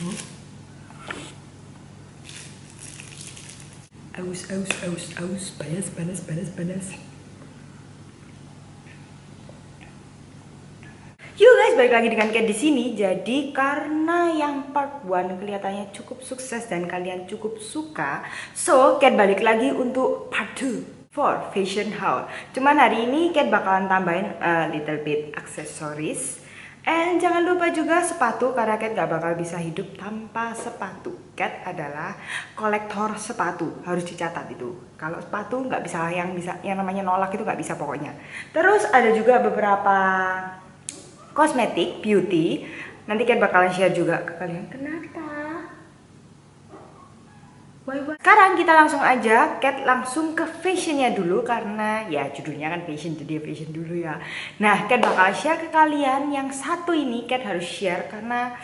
Aus, panas. Yuk guys, balik lagi dengan Cat di sini. Jadi karena yang part 1 kelihatannya cukup sukses dan kalian cukup suka, so Cat balik lagi untuk part 2 for fashion haul. Cuman hari ini Cat bakalan tambahin a little bit aksesoris. And jangan lupa juga sepatu, karena Cat gak bakal bisa hidup tanpa sepatu. Cat adalah kolektor sepatu, harus dicatat itu. Kalau sepatu nggak bisa, yang namanya nolak itu nggak bisa pokoknya. Terus ada juga beberapa kosmetik, beauty. Nanti Cat bakalan share juga ke kalian. Kenapa? Sekarang kita langsung aja, Cat langsung ke fashionnya dulu. Karena ya judulnya kan fashion, jadi fashion dulu ya. Nah, Cat bakal share ke kalian yang satu ini. Cat harus share karena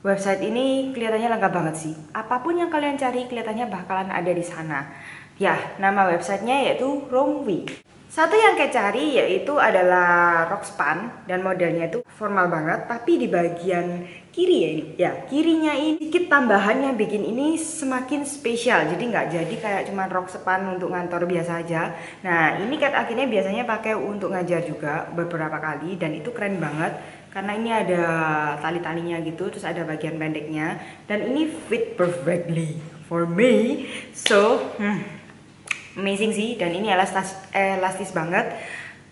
website ini kelihatannya lengkap banget sih. Apapun yang kalian cari kelihatannya bakalan ada di sana. Ya, nama websitenya yaitu Romwe. Satu yang Cat cari yaitu adalah rok span, dan modelnya itu formal banget, tapi di bagian kiri ya ini. Ya, kirinya ini sedikit tambahan yang bikin ini semakin spesial. Jadi nggak jadi kayak cuman rok span untuk ngantor biasa aja. Nah, ini Cat akhirnya biasanya pakai untuk ngajar juga beberapa kali, dan itu keren banget. Karena ini ada tali-talinya gitu, terus ada bagian pendeknya, dan ini fit perfectly for me. So, amazing sih. Dan ini elastis banget,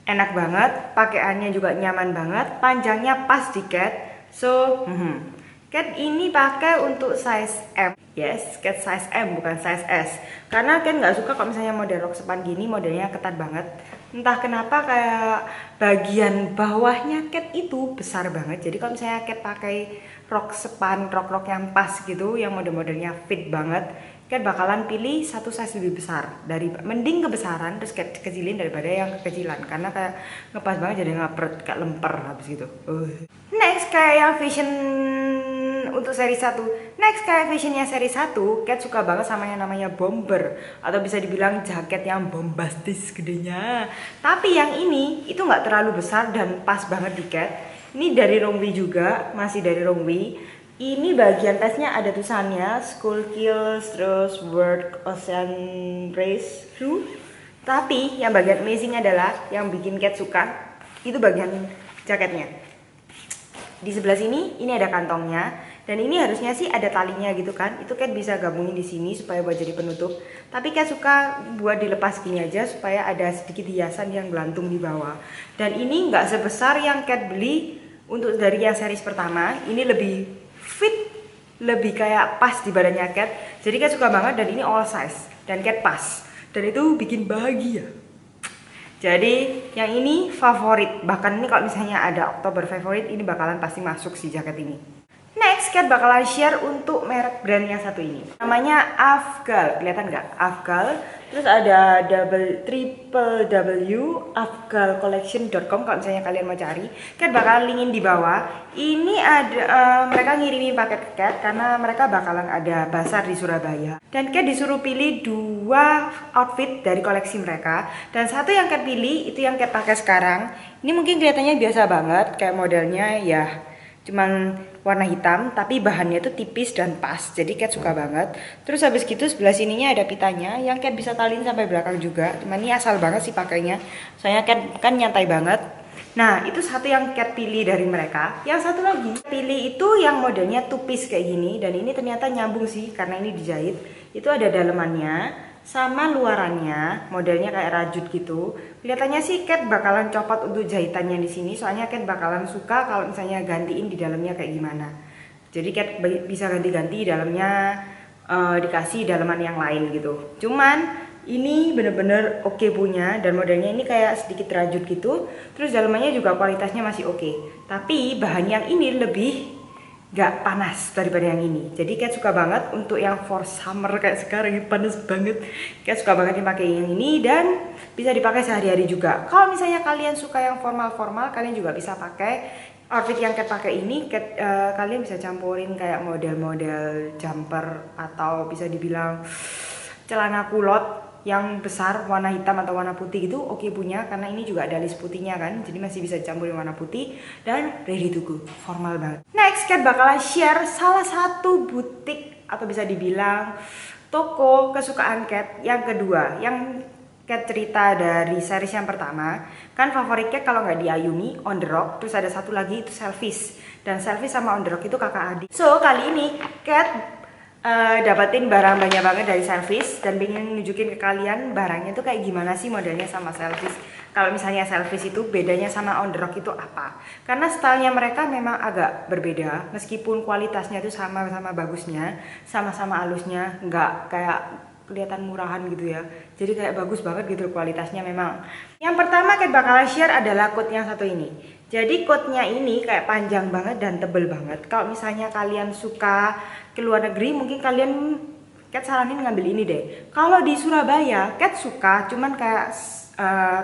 enak banget, pakaiannya juga nyaman banget, panjangnya pas di Cat. So, Cat ini pakai untuk size M. Yes, Cat size M bukan size S. Karena Cat nggak suka kalau misalnya model rok span gini, modelnya ketat banget. Entah kenapa kayak bagian bawahnya Cat itu besar banget. Jadi kalau misalnya Cat pakai rok span, rok-rok yang pas gitu, yang model-modelnya fit banget, Cat bakalan pilih satu size lebih besar. Mending kebesaran terus Cat kecilin daripada yang kekecilan, karena kayak ngepas banget, jadi ngapret kayak lemper habis gitu. Next kayak yang fashion untuk seri 1. Next kayak fashionnya seri 1, Cat suka banget sama yang namanya bomber, atau bisa dibilang jaket yang bombastis gedenya. Tapi yang ini itu nggak terlalu besar dan pas banget di Cat. Ini dari Romwe juga, masih dari Romwe. Ini bagian tasnya ada tulisannya School Kills, terus World Ocean Race Through. Tapi yang bagian amazing adalah yang bikin Cat suka itu bagian jaketnya. Di sebelah sini ini ada kantongnya, dan ini harusnya sih ada talinya gitu kan. Itu Cat bisa gabungin di sini supaya buat jadi penutup. Tapi Cat suka buat dilepas gini aja supaya ada sedikit hiasan yang gelantung di bawah. Dan ini nggak sebesar yang Cat beli untuk dari yang series pertama. Ini lebih fit, lebih kayak pas di badannya Cat. Jadi Cat suka banget, dan ini all size dan Cat pas, dan itu bikin bahagia. Jadi yang ini favorit, bahkan ini kalau misalnya ada Oktober favorit, ini bakalan pasti masuk si jaket ini. Next, Cat bakalan share untuk merek brand yang satu ini. Namanya Afgal, kelihatan nggak? Afgal. Terus ada www.afgalcollection.com kalau misalnya kalian mau cari. Cat bakalan linkin di bawah. Ini ada mereka ngirimin paket ke Cat karena mereka bakalan ada bazar di Surabaya. Dan Cat disuruh pilih 2 outfit dari koleksi mereka. Dan satu yang Cat pilih itu yang Cat pakai sekarang. Ini mungkin kelihatannya biasa banget, kayak modelnya ya cuman warna hitam, tapi bahannya tuh tipis dan pas, jadi Cat suka banget. Terus habis gitu sebelah sininya ada pitanya yang Cat bisa taliin sampai belakang juga. Cuman ini asal banget sih pakainya, soalnya Cat kan nyantai banget. Nah, itu satu yang Cat pilih dari mereka. Yang satu lagi pilih itu yang modelnya two-piece kayak gini, dan ini ternyata nyambung sih karena ini dijahit. Itu ada dalemannya sama luarannya, modelnya kayak rajut gitu. Kelihatannya sih Cat bakalan copot untuk jahitannya di sini, soalnya Cat bakalan suka kalau misalnya gantiin di dalamnya kayak gimana. Jadi Cat bisa ganti-ganti di dalamnya, dikasih daleman yang lain gitu. Cuman ini bener-bener oke punya, dan modelnya ini kayak sedikit rajut gitu. Terus dalemannya juga kualitasnya masih oke. Tapi bahan yang ini lebih gak panas daripada yang ini. Jadi Cat suka banget untuk yang for summer kayak sekarang ini panas banget. Cat suka banget dipakai yang ini, dan bisa dipakai sehari-hari juga. Kalau misalnya kalian suka yang formal-formal, kalian juga bisa pakai outfit yang Cat pakai ini. Kalian bisa campurin kayak model-model jumper, atau bisa dibilang celana kulot. yang besar warna hitam atau warna putih gitu oke punya, karena ini juga ada list putihnya kan, jadi masih bisa campurin warna putih dan ready to go, formal banget. Next, Cat bakalan share salah satu butik atau bisa dibilang toko kesukaan Cat yang kedua, yang Cat cerita dari series yang pertama. Kan favorit Cat kalau nggak di Ayumi, On The Rock, terus ada satu lagi itu Selfish, dan Selfish sama On The Rock itu kakak adik. So kali ini Cat dapetin barang banyak banget dari Selfish dan pengen nunjukin ke kalian barangnya tuh kayak gimana sih modelnya sama Selfish. Kalau misalnya Selfish itu bedanya sama On The Rock itu apa? Karena stylenya mereka memang agak berbeda, meskipun kualitasnya tuh sama-sama bagusnya, sama-sama halusnya, nggak kayak kelihatan murahan gitu ya. Jadi kayak bagus banget gitu kualitasnya memang. Yang pertama Cat bakalan share adalah coat yang satu ini. Jadi coatnya ini kayak panjang banget dan tebel banget. Kalau misalnya kalian suka ke luar negeri, mungkin kalian Cat saranin ngambil ini deh. Kalau di Surabaya Cat suka, cuman kayak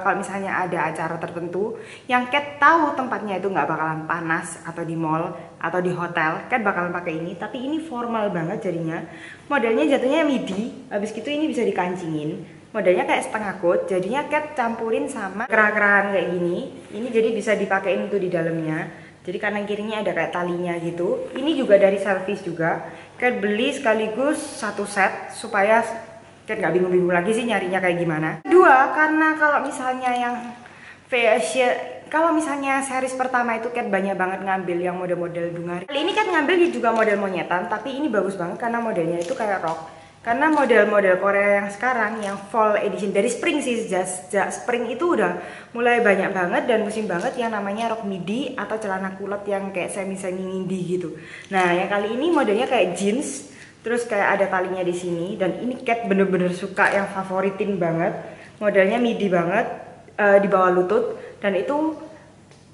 kalau misalnya ada acara tertentu yang Cat tahu tempatnya itu nggak bakalan panas atau di mall atau di hotel, Cat bakalan pakai ini. Tapi ini formal banget jadinya. Modelnya jatuhnya midi, habis gitu ini bisa dikancingin. Modelnya kayak setengah coat, jadinya Cat campurin sama kerah-kerahan kayak gini. Ini jadi bisa dipakein tuh di dalamnya. Jadi kanan kirinya ada kayak talinya gitu. Ini juga dari Selfish juga. Cat beli sekaligus satu set supaya Cat nggak bingung-bingung lagi sih nyarinya kayak gimana. Kedua, karena kalau misalnya yang fashion, kalau misalnya series pertama itu Cat banyak banget ngambil yang model-model dungar. Kali ini Cat ngambil juga model monyetan, tapi ini bagus banget karena modelnya itu kayak rok. Karena model-model Korea yang sekarang yang fall edition dari spring sih, sejak spring itu udah mulai banyak banget dan musim banget yang namanya rok midi atau celana kulot yang kayak semi-semi midi gitu. Nah, yang kali ini modelnya kayak jeans, terus kayak ada talinya di sini, dan ini Cat bener-bener suka, yang favoritin banget. Modelnya midi banget, di bawah lutut, dan itu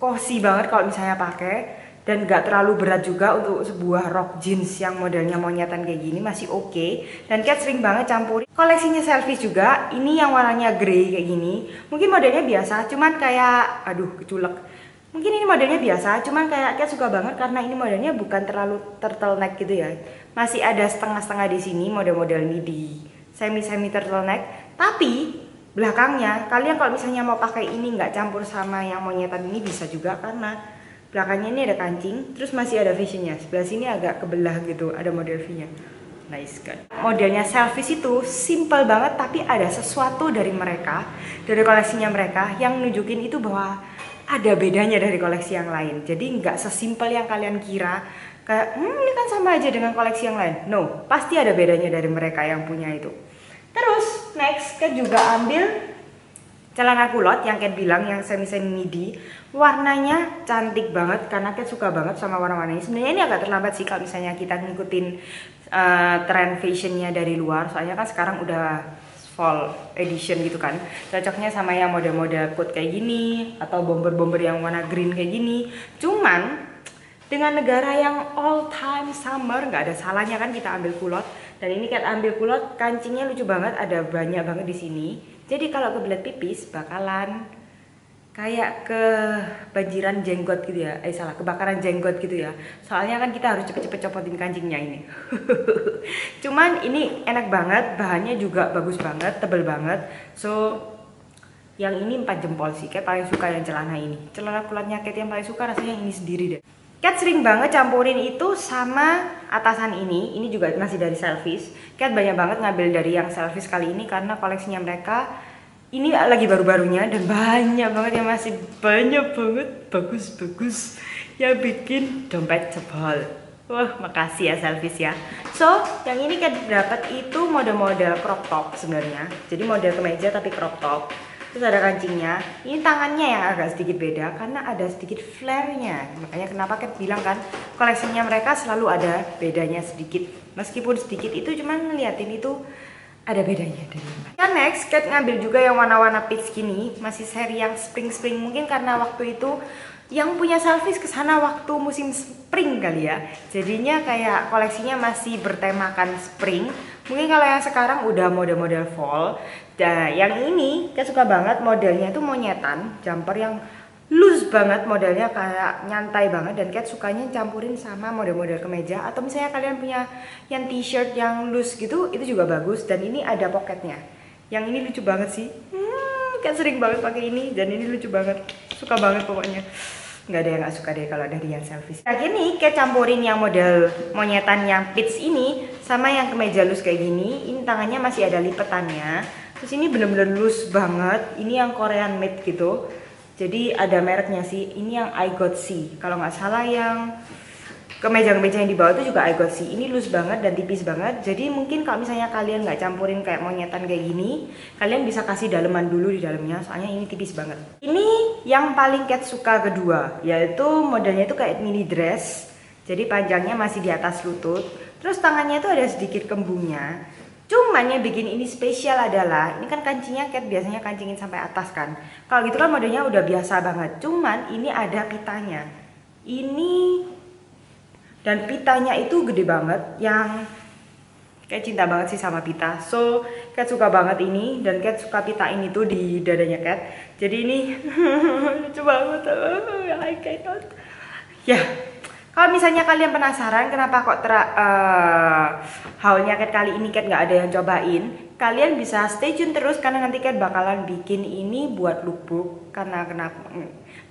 cozy banget kalau misalnya pakai. Dan gak terlalu berat juga untuk sebuah rok jeans yang modelnya monyetan kayak gini, masih oke. Dan Cat sering banget campurin koleksinya Selfish juga. Ini yang warnanya grey kayak gini. Mungkin modelnya biasa, cuman kayak aduh keculek. Mungkin ini modelnya biasa, cuman kayak Cat suka banget karena ini modelnya bukan terlalu turtleneck gitu ya. Masih ada setengah-setengah di sini model-model midi, semi-semi turtleneck. Tapi belakangnya kalian kalau misalnya mau pakai ini nggak campur sama yang monyetan ini bisa juga, karena belakangnya ini ada kancing, terus masih ada fashionnya. Sebelah sini agak kebelah gitu, ada model V-nya. Nice kan? Modelnya Selfish itu simple banget, tapi ada sesuatu dari mereka, dari koleksinya mereka yang nunjukin itu bahwa ada bedanya dari koleksi yang lain. Jadi nggak sesimpel yang kalian kira, kayak ini kan sama aja dengan koleksi yang lain. No, pasti ada bedanya dari mereka yang punya itu. Terus next Cat juga ambil celana kulot yang Cat bilang yang semi-semi midi. Warnanya cantik banget karena Cat suka banget sama warna-warna ini. Sebenarnya ini agak terlambat sih kalau misalnya kita ngikutin tren fashionnya dari luar. Soalnya kan sekarang udah fall edition gitu kan. Cocoknya sama yang model-model coat kayak gini atau bomber-bomber yang warna green kayak gini. Cuman dengan negara yang all time summer, nggak ada salahnya kan kita ambil kulot. Dan ini Cat ambil kulot, kancingnya lucu banget, ada banyak banget di sini. Jadi kalau kebelet pipis bakalan kayak kebanjiran jenggot gitu ya. Kebakaran jenggot gitu ya. Soalnya kan kita harus cepet-cepet copotin kancingnya ini. Cuman ini enak banget, bahannya juga bagus banget, tebel banget. So yang ini 4 jempol sih. Cat paling suka yang celana ini. Celana kulotnya Cat yang paling suka rasanya yang ini sendiri deh. Cat sering banget campurin itu sama atasan ini. Ini juga masih dari Selfish. Cat banyak banget ngambil dari yang Selfish kali ini karena koleksinya mereka ini lagi baru-barunya dan banyak banget yang masih banyak banget bagus-bagus yang bikin dompet jebol. Wah, makasih ya Selfish ya. So, yang ini Cat dapat itu model-model crop top sebenarnya. Jadi model kemeja tapi crop top. Terus ada kancingnya. Ini tangannya yang agak sedikit beda karena ada sedikit flare-nya. Makanya kenapa Cat bilang kan koleksinya mereka selalu ada bedanya sedikit. Meskipun sedikit itu cuman ngeliatin itu ada bedanya dari mana. Ya next Cat ngambil juga yang warna-warna peach gini. Masih seri yang spring-spring. Mungkin karena waktu itu yang punya Selfish kesana waktu musim spring kali ya. Jadinya kayak koleksinya masih bertemakan spring. Mungkin kalau yang sekarang udah model-model fall. Nah, yang ini Cat suka banget modelnya itu monyetan, jumper yang loose banget, modelnya kayak nyantai banget, dan Cat sukanya campurin sama model-model kemeja atau misalnya kalian punya yang t-shirt yang loose gitu, itu juga bagus. Dan ini ada pocketnya. Yang ini lucu banget sih. Kan sering banget pakai ini dan ini lucu banget. Suka banget pokoknya. Nggak ada yang nggak suka deh kalau dari yang selfish. Nah gini, kayak campurin yang model monyetan yang pits ini sama yang kemeja loose kayak gini. Ini tangannya masih ada lipetannya. Terus ini bener-bener loose banget. Ini yang Korean made gitu. Jadi ada mereknya sih. Ini yang I Got See. Kalau nggak salah yang kemeja-kemeja yang di bawah itu juga I Got See. Ini loose banget dan tipis banget. Jadi mungkin kalau misalnya kalian nggak campurin kayak monyetan kayak gini, kalian bisa kasih daleman dulu di dalamnya. Soalnya ini tipis banget. Ini yang paling Cat suka kedua, yaitu modelnya itu kayak mini dress. Jadi panjangnya masih di atas lutut. Terus tangannya itu ada sedikit kembungnya. Cuman yang bikin ini spesial adalah, ini kan kancingnya Cat biasanya kancingin sampai atas kan. Kalau gitu kan modelnya udah biasa banget. Cuman ini ada pitanya. Ini dan pitanya itu gede banget, yang kayak cinta banget sih sama pita. So Cat suka banget ini, dan Cat suka pita ini tuh di dadanya Cat. Jadi ini lucu banget. I cannot. Ya, kalau misalnya kalian penasaran kenapa kok haulnya Cat kali ini Cat nggak ada yang cobain, kalian bisa stay tune terus karena nanti Cat bakalan bikin ini buat lookbook.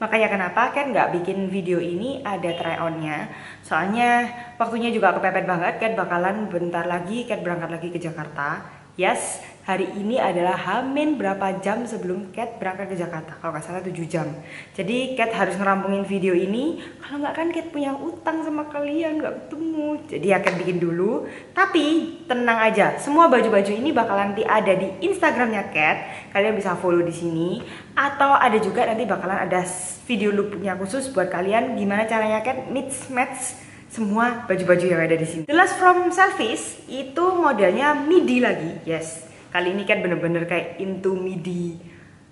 Makanya kenapa Cat nggak bikin video ini ada try on-nya. Soalnya waktunya juga kepepet banget. Cat bakalan bentar lagi Cat berangkat lagi ke Jakarta. Yes, hari ini adalah Hamin berapa jam sebelum Cat berangkat ke Jakarta. Kalau nggak salah 7 jam. Jadi Cat harus ngerampungin video ini. Kalau nggak kan Cat punya utang sama kalian, nggak ketemu. Jadi ya Cat bikin dulu. Tapi tenang aja, semua baju-baju ini bakalan nanti ada di Instagramnya Cat. Kalian bisa follow di sini. Atau ada juga nanti bakalan ada video lookbooknya khusus buat kalian. Gimana caranya Cat mix match semua baju-baju yang ada di sini. The Last from Selfish itu modelnya midi lagi. Yes, kali ini Cat bener-bener kayak into midi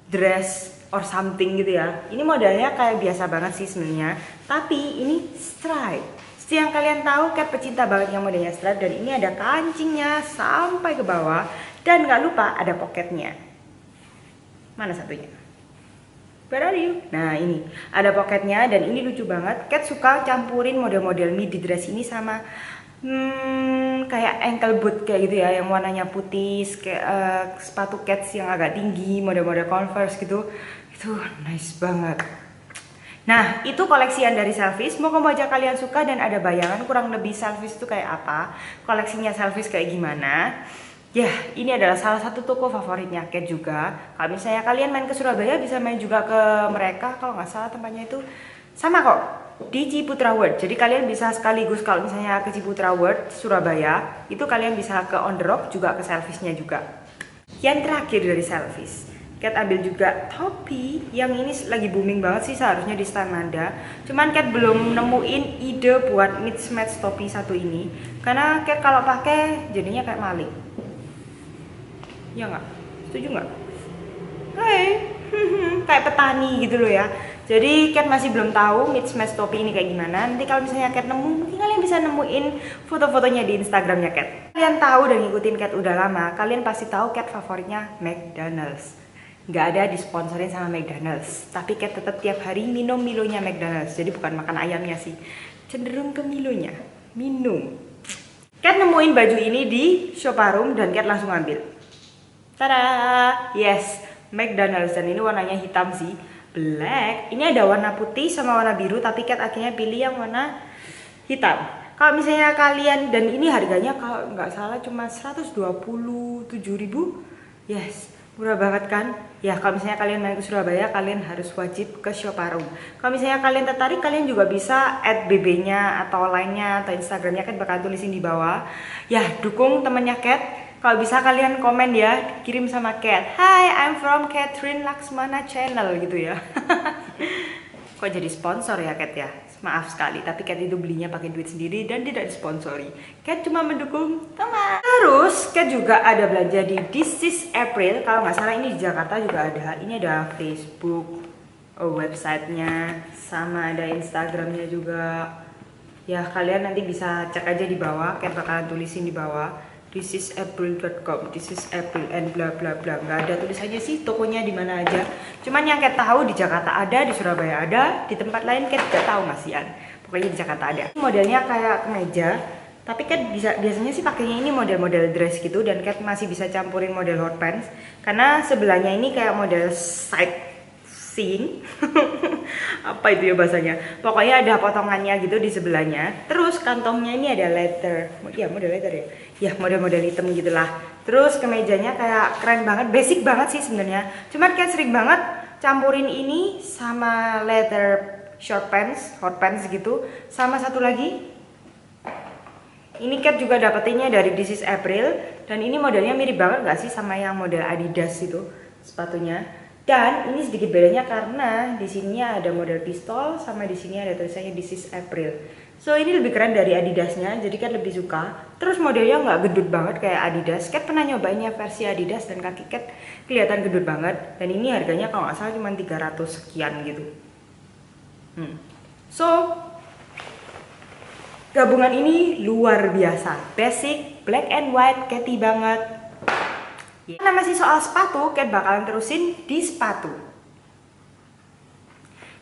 dress or something gitu ya. Ini modelnya kayak biasa banget sih sebenarnya, tapi ini stripe. Seperti yang kalian tahu, Cat pecinta banget yang modelnya stripe, dan ini ada kancingnya sampai ke bawah, dan nggak lupa ada pocketnya. Mana satunya? Where are you? Nah ini ada pocketnya dan ini lucu banget. Cat suka campurin model-model midi dress ini sama kayak ankle boot kayak gitu ya, yang warnanya putih, kayak sepatu Cats yang agak tinggi, model-model Converse gitu. Itu nice banget. Nah itu koleksian dari Selfish. Moga-moga aja kalian suka dan ada bayangan kurang lebih Selfish itu kayak apa, koleksinya Selfish kayak gimana. Ya, ini adalah salah satu toko favoritnya Cat juga. Kalau misalnya kalian main ke Surabaya bisa main juga ke mereka. Kalau nggak salah tempatnya itu sama kok, di Ciputra World. Jadi kalian bisa sekaligus kalau misalnya ke Ciputra World Surabaya, itu kalian bisa ke On The Rock juga ke Selfishnya juga. Yang terakhir dari Selfish, Cat ambil juga topi yang ini lagi booming banget sih seharusnya di stand Nanda. Cuman Cat belum nemuin ide buat mix match topi satu ini. Karena Cat kalau pakai jadinya kayak maling. Ya nggak? Setuju nggak? Hai, kayak petani gitu loh ya. Jadi Cat masih belum tahu mix match topi ini kayak gimana. Nanti kalau misalnya Cat nemu, mungkin kalian bisa nemuin foto-fotonya di Instagramnya Cat. Kalian tahu dan ngikutin Cat udah lama, kalian pasti tahu Cat favoritnya McDonald's. Nggak ada disponsorin sama McDonald's, tapi Cat tetap tiap hari minum Milonya McDonald's. Jadi bukan makan ayamnya sih, cenderung ke Milonya, minum. Cat nemuin baju ini di Shopparum dan Cat langsung ambil. Tada! Yes, McDonald's, dan ini warnanya hitam sih, black. Ini ada warna putih sama warna biru, tapi Cat akhirnya pilih yang warna hitam. Kalau misalnya kalian, dan ini harganya kalau nggak salah cuma 127.000. Yes, murah banget kan? Ya kalau misalnya kalian main ke Surabaya, kalian harus wajib ke Shopparum. Kalau misalnya kalian tertarik, kalian juga bisa add BB-nya atau line-nya atau Instagramnya, Cat bakal tulisin di bawah. Ya, dukung temennya Cat. Kalau bisa kalian komen ya, kirim sama Cat. Hi, I'm from Catherine Laksmana Channel gitu ya. Kok jadi sponsor ya Cat ya? Maaf sekali, tapi Cat itu belinya pakai duit sendiri dan tidak disponsori. Cat cuma mendukung teman. Terus Cat juga ada belanja di This is April. Kalau nggak salah ini di Jakarta juga ada. Ini ada Facebook, websitenya, sama ada Instagramnya juga. Ya kalian nanti bisa cek aja di bawah. Cat bakalan tulisin di bawah. thisisapril.com, this is April and bla bla bla. Nggak ada tulisannya sih tokonya di mana aja. Cuman yang Cat tahu di Jakarta ada, di Surabaya ada, di tempat lain Cat nggak tahu masian. Pokoknya di Jakarta ada. Modelnya kayak kemeja, Tapi Cat biasanya sih pakainya ini model-model dress gitu, dan Cat masih bisa campurin model hot pants karena sebelahnya ini kayak model side seam. Apa itu ya bahasanya? Pokoknya ada potongannya gitu di sebelahnya. Terus kantongnya ini ada leather. Ya, model leather ya. Ya, model-model hitam gitulah. Terus kemejanya kayak keren banget, basic banget sih sebenarnya. Cuman Cat sering banget campurin ini sama leather short pants, hot pants gitu. Sama satu lagi, ini Cat juga dapetinnya dari This is April, dan ini modelnya mirip banget gak sih sama yang model Adidas itu sepatunya. Dan ini sedikit bedanya karena di sini ada model pistol, sama di sini ada tulisannya This is April. So ini lebih keren dari Adidasnya, jadi Cat lebih suka. Terus modelnya nggak gendut banget kayak Adidas. Cat pernah nyobainnya versi Adidas dan kaki Cat kelihatan gendut banget. Dan ini harganya kalau nggak salah cuma 300 sekian gitu. So gabungan ini luar biasa, basic, black and white, catty banget. Karena masih soal sepatu, Cat bakalan terusin di sepatu.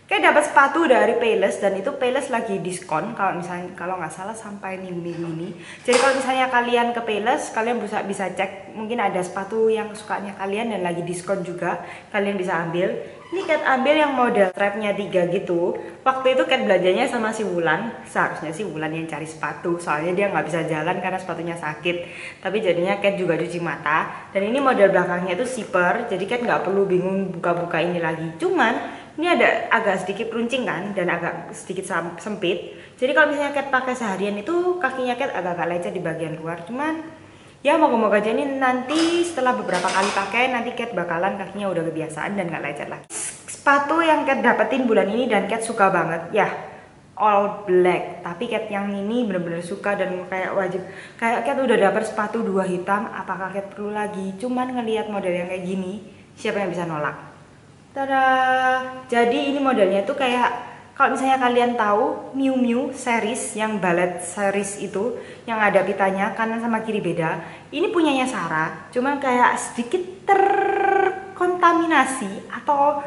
Cat dapat sepatu dari Payless, dan itu Payless lagi diskon kalau nggak salah sampai minggu ini. Jadi kalau misalnya kalian ke Payless, kalian bisa cek, mungkin ada sepatu yang sukanya kalian dan lagi diskon juga, kalian bisa ambil. Ini Cat ambil yang model strapnya 3 gitu. Waktu itu Cat belajarnya sama si Wulan. Seharusnya si Wulan yang cari sepatu, soalnya dia nggak bisa jalan karena sepatunya sakit. Tapi jadinya Cat juga cuci mata. Dan ini model belakangnya itu zipper, jadi Cat nggak perlu bingung buka-buka ini lagi. Cuman ini ada agak sedikit runcing kan, dan agak sedikit sempit. Jadi kalau misalnya Cat pakai seharian itu kakinya Cat agak lecet di bagian luar. Cuman ya moga-moga aja ini nanti setelah beberapa kali pakai, nanti Cat bakalan kakinya udah kebiasaan dan gak lecet lagi. Sepatu yang Cat dapetin bulan ini dan Cat suka banget, ya all black. Tapi Cat yang ini bener-bener suka dan kayak wajib. Kayak Cat udah dapet sepatu 2 hitam, apakah Cat perlu lagi? Cuman ngelihat model yang kayak gini, siapa yang bisa nolak? Tada! Jadi ini modelnya tuh kayak, kalau misalnya kalian tahu Miu Miu series yang ballet series itu yang ada pitanya kanan sama kiri beda, ini punyanya Sarah, cuman kayak sedikit terkontaminasi atau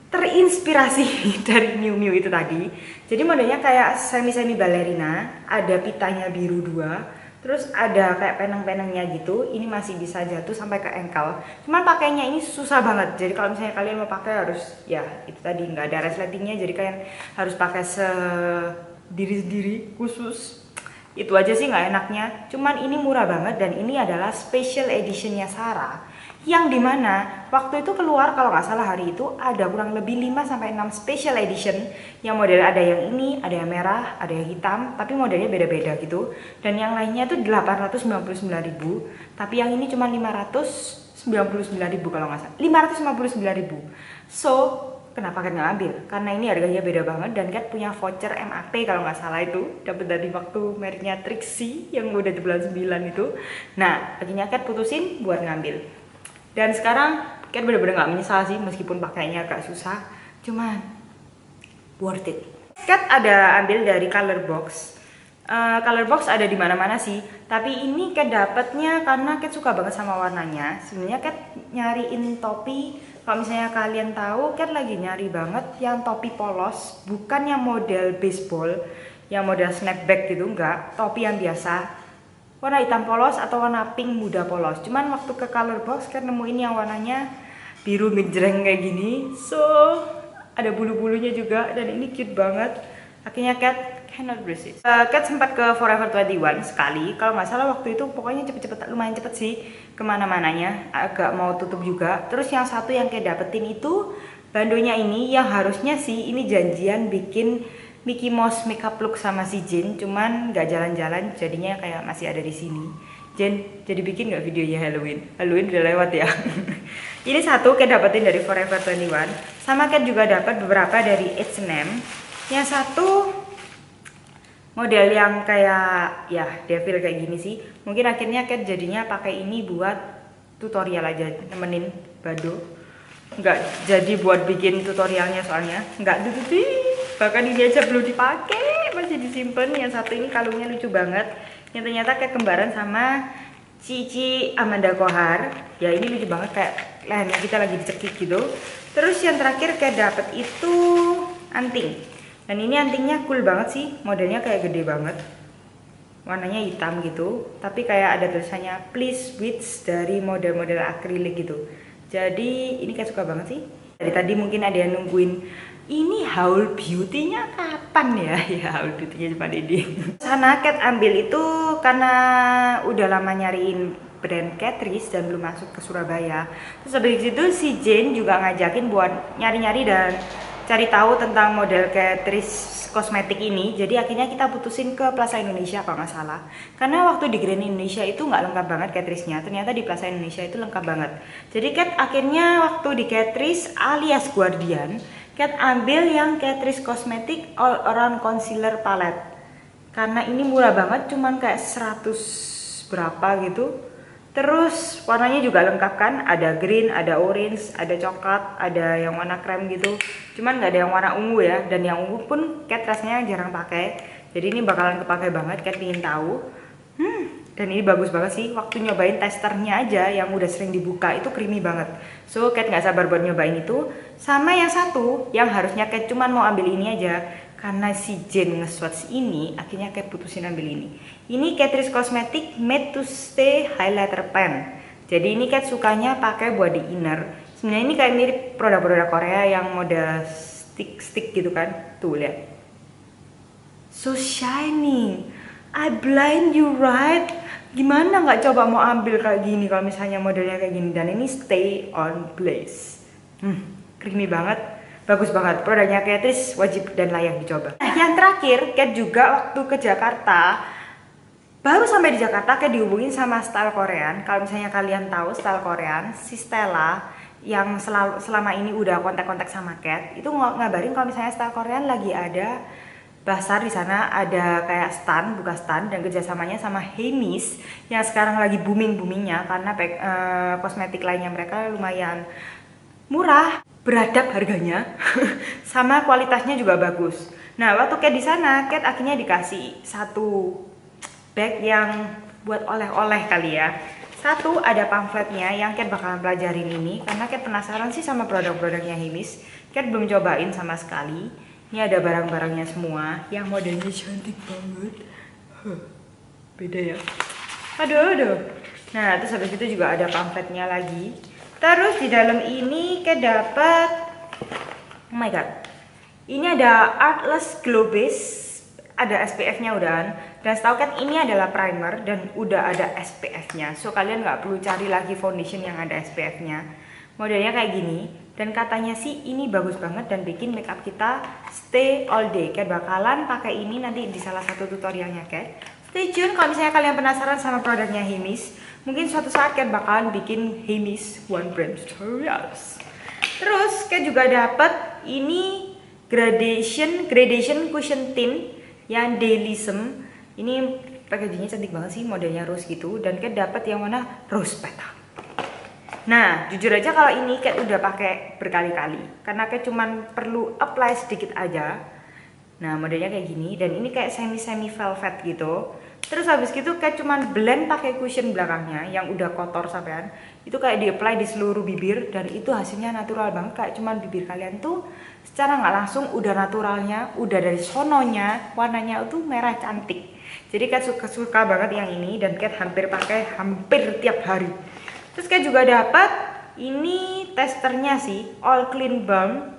terinspirasi dari Miu Miu itu tadi. Jadi modelnya kayak semi balerina, ada pitanya biru 2. Terus ada kayak penang-penangnya gitu. Ini masih bisa jatuh sampai ke ankle. Cuman pakainya ini susah banget. Jadi kalau misalnya kalian mau pakai harus, ya itu tadi nggak ada resletingnya. Jadi kalian harus pakai sendiri-sendiri khusus. Itu aja sih nggak enaknya. Cuman ini murah banget, dan ini adalah special editionnya Sarah. Yang dimana waktu itu keluar kalau nggak salah hari itu ada kurang lebih 5-6 special edition. Yang model ada yang ini, ada yang merah, ada yang hitam, tapi modelnya beda-beda gitu. Dan yang lainnya tuh 899.000, tapi yang ini cuma 599.000 kalau nggak salah, 559.000. So kenapa kan nggak ambil? Karena ini harganya beda banget, dan Cat punya voucher MAP kalau nggak salah itu dapat dari waktu mereknya Trixie yang udah di bulan 9 itu. Nah akhirnya Cat putusin buat ngambil. Dan sekarang Cat bener-bener gak menyesal sih, meskipun pakainya agak susah, cuman worth it. Cat ada ambil dari Colorbox. Colorbox ada di mana-mana sih, tapi ini Cat dapetnya karena Cat suka banget sama warnanya. Sebenarnya Cat nyariin topi, kalau misalnya kalian tahu, Cat lagi nyari banget yang topi polos, bukan yang model baseball, yang model snapback gitu, enggak, topi yang biasa. Warna hitam polos atau warna pink muda polos. Cuman waktu ke Colorbox kan nemuin yang warnanya biru ngejreng kayak gini. So ada bulu-bulunya juga, dan ini cute banget. Akhirnya Cat cannot resist. Cat sempat ke Forever 21 sekali. Kalau nggak salah waktu itu pokoknya cepet-cepet, lumayan cepet sih kemana-mananya. Agak mau tutup juga. Terus yang satu yang Cat dapetin itu bandonya ini, yang harusnya sih ini janjian bikin Mickey Mouse makeup look sama si Jin, cuman nggak jalan-jalan, jadinya kayak masih ada di sini. Jen, jadi bikin nggak videonya Halloween? Halloween udah lewat ya. Ini satu Cat dapetin dari Forever 21, sama Cat juga dapat beberapa dari H&M. Yang satu model yang kayak ya devil kayak gini sih. Mungkin akhirnya Cat jadinya pakai ini buat tutorial aja, nemenin Bado. Nggak jadi buat bikin tutorialnya soalnya, nggak duduti. Bahkan ini aja belum dipakai, masih disimpan. Yang satu ini kalungnya lucu banget, yang ternyata kayak kembaran sama Cici Amanda Kohar. Ya ini lucu banget, kayak lehernya kita lagi dicekik gitu. Terus yang terakhir kayak dapet itu anting, dan ini antingnya cool banget sih, modelnya kayak gede banget. warnanya hitam gitu, tapi kayak ada tulisannya please switch dari model-model akrilik gitu. Jadi ini Kat suka banget sih. Dari tadi mungkin ada yang nungguin ini haul beauty-nya kapan ya? Ya haul beauty-nya cuma ini. Sana Kat ambil itu karena udah lama nyariin brand Catrice dan belum masuk ke Surabaya. Terus habis itu si Jane juga ngajakin buat nyari-nyari dan cari tahu tentang model Catrice kosmetik ini. Jadi akhirnya kita putusin ke Plaza Indonesia kalau nggak salah. Karena waktu di Grand Indonesia itu nggak lengkap banget Catrice-nya. Ternyata di Plaza Indonesia itu lengkap banget. Jadi Kat akhirnya waktu di Catrice alias Guardian, Kat ambil yang Catrice Cosmetic All Around Concealer Palette. Karena ini murah banget, cuman kayak 100 berapa gitu. Terus warnanya juga lengkap kan, ada green, ada orange, ada coklat, ada yang warna krem gitu. Cuman nggak ada yang warna ungu ya, dan yang ungu pun Kat rasanya jarang pakai. Jadi ini bakalan kepake banget, Kat ingin tahu. Dan ini bagus banget sih, waktu nyobain testernya aja yang udah sering dibuka itu creamy banget. So Kat nggak sabar buat nyobain itu. Sama yang satu, yang harusnya Kat cuman mau ambil ini aja. Karena si Jane nge-swatch ini, akhirnya Kat putusin ambil ini. Ini Catrice Cosmetic Made to Stay Highlighter Pen. Jadi ini Kat sukanya pakai buat di inner. Sebenarnya ini kayak mirip produk-produk Korea yang model stick gitu kan. Tuh lihat. So shiny. I blind you right. Gimana nggak coba mau ambil kayak gini kalau misalnya modelnya kayak gini. Dan ini stay on place. Creamy banget. Bagus banget, produknya Catrice wajib dan layak dicoba. Yang terakhir, Kat juga waktu ke Jakarta, baru sampai di Jakarta Kat dihubungin sama Style Korean. Kalau misalnya kalian tahu Style Korean, si Stella yang selama ini udah kontak-kontak sama Kat, itu ngabarin kalau misalnya Style Korean lagi ada pasar di sana, ada kayak stand, buka stand, dan kerjasamanya sama Hemis yang sekarang lagi booming-boomingnya karena kosmetik lainnya mereka lumayan murah, beradab harganya, sama kualitasnya juga bagus. Nah waktu Kat di sana, Kat akhirnya dikasih satu bag yang buat oleh-oleh kali ya. Satu ada pamfletnya yang Kat bakalan pelajarin ini karena Kat penasaran sih sama produk-produknya Hemis. Kat belum cobain sama sekali. Ini ada barang-barangnya semua yang modelnya cantik banget. Beda ya. Aduh. Nah terus habis itu juga ada pamfletnya lagi. Terus di dalam ini Kat dapat, oh my god, ini ada Artless Glow Base, ada SPF-nya udahan. Dan setahu Kat ini adalah primer dan udah ada SPF-nya. So kalian nggak perlu cari lagi foundation yang ada SPF-nya. Modelnya kayak gini. Dan katanya sih ini bagus banget dan bikin makeup kita stay all day. Kat bakalan pakai ini nanti di salah satu tutorialnya Kat. Stay tune kalau misalnya kalian penasaran sama produknya Hemis. Mungkin suatu saat Kat bakalan bikin Hemis One Brand Tutorials. Terus Kat juga dapat ini gradation cushion tint yang Dailyism. Ini packagingnya cantik banget sih, modelnya rose gitu. Dan Kat dapat yang warna rose petal. Nah jujur aja kalau ini Kat udah pakai berkali-kali karena Kat cuman perlu apply sedikit aja. Nah modelnya kayak gini dan ini kayak semi velvet gitu. Terus habis gitu Kat cuman blend pakai cushion belakangnya yang udah kotor sampean. Itu kayak di apply di seluruh bibir dan itu hasilnya natural banget. Kayak cuman bibir kalian tuh secara nggak langsung udah naturalnya, udah dari sononya, warnanya itu merah cantik. Jadi Kat suka banget yang ini dan Kat hampir pakai hampir tiap hari. Terus Kat juga dapat ini testernya sih, All Clean Balm.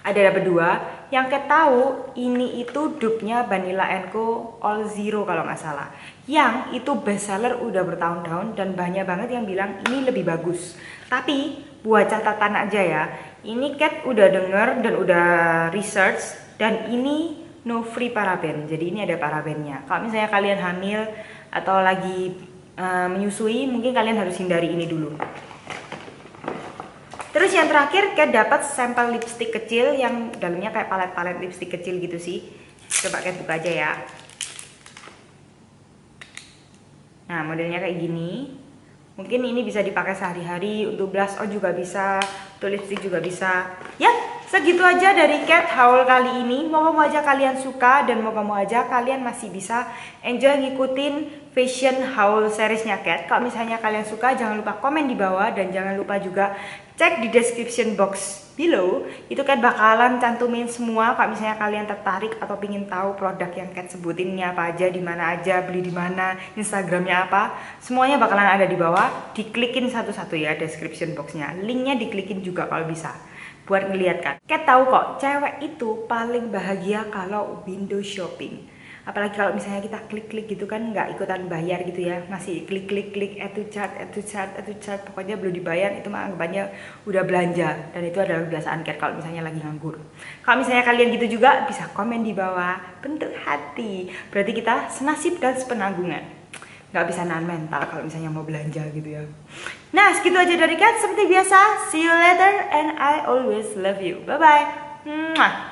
Ada dapat 2. Yang Kat tahu ini itu dupe-nya Vanilla Co All Zero kalau nggak salah. Yang itu best seller udah bertahun-tahun dan banyak banget yang bilang ini lebih bagus. Tapi buat catatan aja ya, ini Kat udah denger dan udah research dan ini no free paraben. Jadi ini ada parabennya. Kalau misalnya kalian hamil atau lagi menyusui, mungkin kalian harus hindari ini dulu. Terus yang terakhir Kat dapat sampel lipstick kecil yang dalamnya kayak palet-palet lipstick kecil gitu sih. Coba Kat buka aja ya. Nah modelnya kayak gini. Mungkin ini bisa dipakai sehari-hari, untuk blush on juga bisa, untuk lipstick juga bisa. Ya segitu aja dari Kat haul kali ini. Moga-moga aja kalian suka dan moga-moga aja kalian masih bisa enjoy ngikutin fashion haul seriesnya Kat. Kalau misalnya kalian suka jangan lupa komen di bawah dan jangan lupa juga cek di description box below, itu Cat bakalan cantumin semua kalau misalnya kalian tertarik atau pingin tahu produk yang Cat sebutin ini apa aja, di mana aja, beli di mana, Instagramnya apa, semuanya bakalan ada di bawah. Diklikin satu-satu ya description boxnya, linknya diklikin juga kalau bisa buat ngeliat kan. Cat tahu kok cewek itu paling bahagia kalau window shopping. Apalagi kalau misalnya kita klik-klik gitu kan, nggak ikutan bayar gitu ya, masih klik-klik-klik, add to chart, pokoknya belum dibayar, itu mah anggapannya udah belanja. Dan itu adalah kebiasaan Cat kalau misalnya lagi nganggur. Kalau misalnya kalian gitu juga, bisa komen di bawah bentuk hati, berarti kita senasib dan sepenanggungan. Nggak bisa nahan mental kalau misalnya mau belanja gitu ya. Nah, segitu aja dari Cat, seperti biasa. See you later and I always love you. Bye bye.